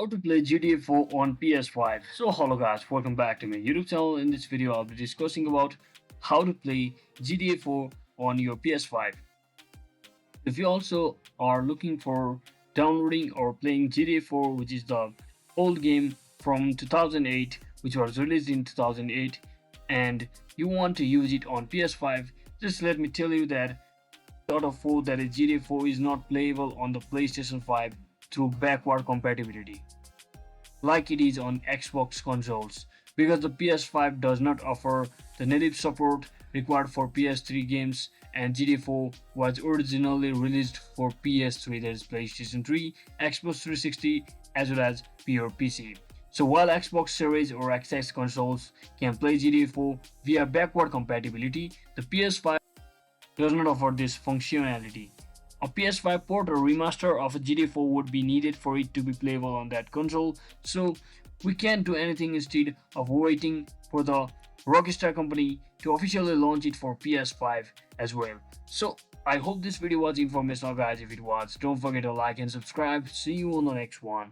How to play GTA 4 on PS5. So hello guys, welcome back to my YouTube channel. In this video I'll be discussing about how to play GTA 4 on your PS5. If you also are looking for downloading or playing GTA 4, which is the old game from 2008, which was released in 2008, and you want to use it on PS5, just let me tell you that out of 4, that is GTA 4, is not playable on the PlayStation 5 through backward compatibility like it is on Xbox consoles, because the PS5 does not offer the native support required for PS3 games, and GTA 4 was originally released for PS3, that is PlayStation 3, Xbox 360, as well as pure PC. So while Xbox Series or XS consoles can play GTA 4 via backward compatibility, the PS5 does not offer this functionality. A PS5 port or remaster of a GTA 4 would be needed for it to be playable on that console, so we can't do anything instead of waiting for the Rockstar company to officially launch it for PS5 as well. So I hope this video was informational guys. If it was, don't forget to like and subscribe. See you on the next one.